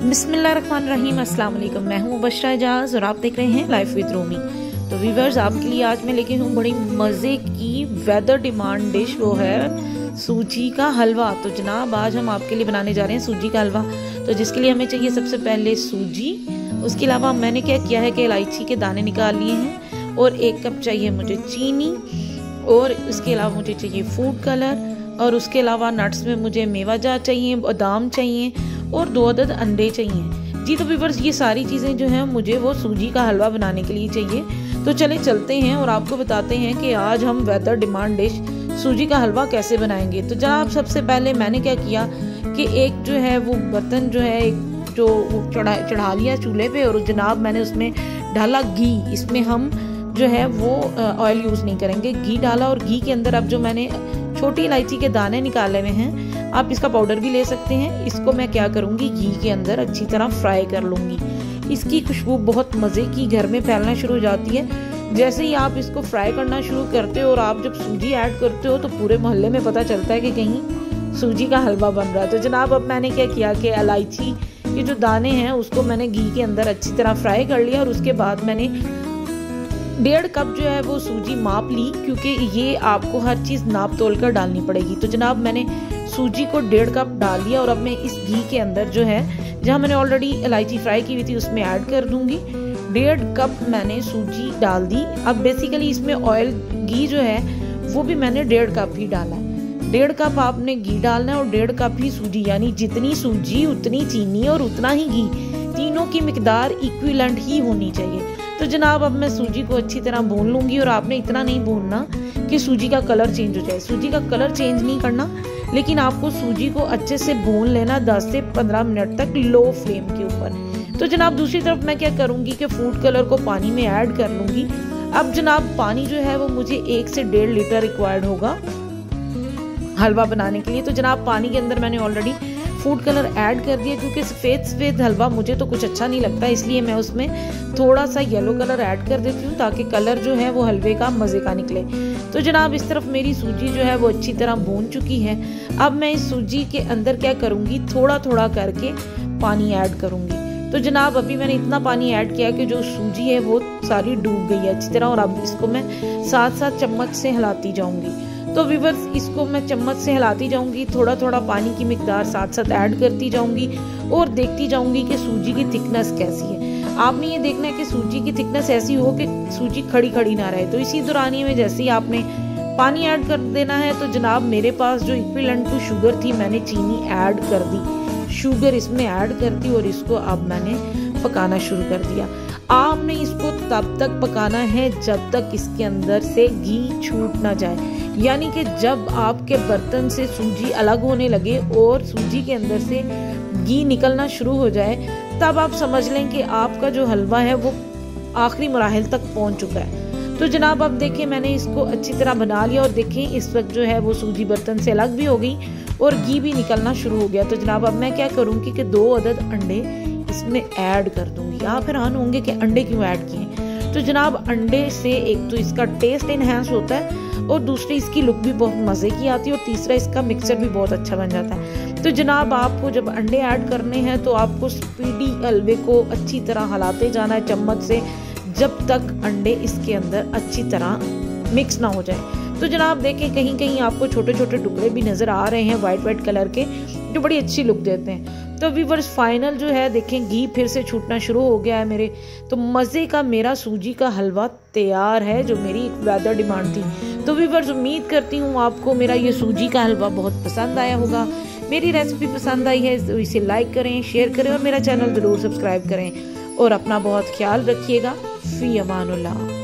बिस्मिल्लाहिर्रहमानिर्रहीम, अस्सलाम वालेकुम। मैं हूँ मुबशरा एजाज और आप देख रहे हैं लाइफ विद रूमी। तो व्यूअर्स, आपके लिए आज मैं लेके हूँ बड़ी मज़े की वेदर डिमांड डिश, वो है सूजी का हलवा। तो जनाब आज हम आपके लिए बनाने जा रहे हैं सूजी का हलवा। तो जिसके लिए हमें चाहिए सबसे पहले सूजी। उसके अलावा मैंने क्या किया है कि इलायची के दाने निकाल लिए हैं और 1 कप चाहिए मुझे चीनी, और उसके अलावा मुझे चाहिए फूड कलर, और उसके अलावा नट्स में मुझे मेवा जार चाहिए, बादाम चाहिए और 2 अदद अंडे चाहिए जी। तो व्यूअर्स, ये सारी चीज़ें जो हैं मुझे वो सूजी का हलवा बनाने के लिए चाहिए। तो चले चलते हैं और आपको बताते हैं कि आज हम वेदर डिमांड डिश सूजी का हलवा कैसे बनाएंगे। तो जनाब सबसे पहले मैंने क्या किया कि एक जो है वो बर्तन जो है एक जो चढ़ा लिया चूल्हे पे, और जनाब मैंने उसमें डाला घी। इसमें हम जो है वो ऑयल यूज़ नहीं करेंगे, घी डाला। और घी के अंदर अब जो मैंने छोटी इलायची के दाने निकाले हुए हैं, आप इसका पाउडर भी ले सकते हैं। इसको मैं क्या करूँगी, घी के अंदर अच्छी तरह फ्राई कर लूँगी। इसकी खुशबू बहुत मज़े की घर में फैलना शुरू हो जाती है। जैसे ही आप इसको फ्राई करना शुरू करते हो और आप जब सूजी ऐड करते हो तो पूरे मोहल्ले में पता चलता है कि कहीं सूजी का हलवा बन रहा है। तो जनाब अब मैंने क्या किया कि इलायची के जो दाने हैं उसको मैंने घी के अंदर अच्छी तरह फ्राई कर लिया, और उसके बाद मैंने 1.5 कप जो है वो सूजी माप ली, क्योंकि ये आपको हर चीज़ नाप तोल कर डालनी पड़ेगी। तो जनाब मैंने सूजी को 1.5 कप डाल लिया, और अब मैं इस घी के अंदर जो है जहाँ मैंने ऑलरेडी इलायची फ्राई की हुई थी उसमें ऐड कर दूंगी। 1.5 कप मैंने सूजी डाल दी। अब बेसिकली इसमें ऑयल घी जो है वो भी मैंने 1.5 कप ही डाला है। 1.5 कप आपने घी डालना है और 1.5 कप ही सूजी, यानी जितनी सूजी उतनी चीनी और उतना ही घी, तीनों की मिकदार इक्विवेलेंट ही होनी चाहिए। तो जनाब अब मैं सूजी को अच्छी तरह भून लूँगी, और आपने इतना नहीं भूनना कि सूजी का कलर चेंज हो जाए। सूजी का कलर चेंज नहीं करना, लेकिन आपको सूजी को अच्छे से भून लेना 10 से 15 मिनट तक लो फ्लेम के ऊपर। तो जनाब दूसरी तरफ मैं क्या करूँगी कि फूड कलर को पानी में ऐड कर लूँगी। अब जनाब पानी जो है वो मुझे 1 से 1.5 लीटर रिक्वायर्ड होगा हलवा बनाने के लिए। तो जनाब पानी के अंदर मैंने ऑलरेडी फूड कलर ऐड कर दिया, क्योंकि सफ़ेद हलवा मुझे तो कुछ अच्छा नहीं लगता, इसलिए मैं उसमें थोड़ा सा येलो कलर ऐड कर देती हूँ ताकि कलर जो है वो हलवे का मज़े का निकले। तो जनाब इस तरफ मेरी सूजी जो है वो अच्छी तरह भून चुकी है। अब मैं इस सूजी के अंदर क्या करूँगी, थोड़ा थोड़ा करके पानी ऐड करूँगी। तो जनाब अभी मैंने इतना पानी ऐड किया कि जो सूजी है वो सारी डूब गई है अच्छी तरह, और अब इसको मैं साथ साथ चम्मच से हिलाती जाऊँगी। तो व्यूअर्स, इसको मैं चम्मच से हिलाती जाऊंगी, थोड़ा थोड़ा पानी की मिकदार साथ साथ ऐड करती जाऊंगी और देखती जाऊंगी कि सूजी की थिकनेस कैसी है। आपने ये देखना है कि सूजी की थिकनेस ऐसी हो कि सूजी खड़ी खड़ी ना रहे। तो इसी दौरानिए में जैसे ही आपने पानी ऐड कर देना है, तो जनाब मेरे पास जो इक्विवेलेंट टू शुगर थी, मैंने चीनी ऐड कर दी, शुगर इसमें ऐड कर दी, और इसको अब मैंने पकाना शुरू कर दिया। आपने इसको तब तक पकाना है जब तक इसके अंदर से घी छूट ना जाए, यानी कि जब आपके बर्तन से सूजी अलग होने लगे और सूजी के अंदर से घी निकलना शुरू हो जाए, तब आप समझ लें कि आपका जो हलवा है वो आखिरी मराहिल तक पहुंच चुका है। तो जनाब अब देखें, मैंने इसको अच्छी तरह बना लिया, और देखें इस वक्त जो है वो सूजी बर्तन से अलग भी हो गई और घी भी निकलना शुरू हो गया। तो जनाब अब मैं क्या करूँगी कि 2 अदद अंडे इसमें ऐड कर दूंगी। आप हैरान होंगे कि अंडे क्यों ऐड किए। तो जनाब अंडे से एक तो इसका टेस्ट इनहेंस होता है, और दूसरी इसकी लुक भी बहुत मज़े की आती है, और तीसरा इसका मिक्सचर भी बहुत अच्छा बन जाता है। तो जनाब आपको जब अंडे ऐड करने हैं तो आपको स्पीडी हलवे को अच्छी तरह हिलाते जाना है चम्मच से, जब तक अंडे इसके अंदर अच्छी तरह मिक्स ना हो जाए। तो जनाब देखें, कहीं कहीं आपको छोटे छोटे टुकड़े भी नज़र आ रहे हैं वाइट कलर के, जो बड़ी अच्छी लुक देते हैं। तो व्यूअर्स फाइनल जो है देखें, घी फिर से छूटना शुरू हो गया है मेरे। तो मज़े का मेरा सूजी का हलवा तैयार है, जो मेरी एक वेदर डिमांड थी। तो व्यूअर्स उम्मीद करती हूँ आपको मेरा ये सूजी का हलवा बहुत पसंद आया होगा। मेरी रेसिपी पसंद आई है तो इसे लाइक करें, शेयर करें, और मेरा चैनल ज़रूर सब्सक्राइब करें, और अपना बहुत ख्याल रखिएगा। फ़ी अमानुल्लाह।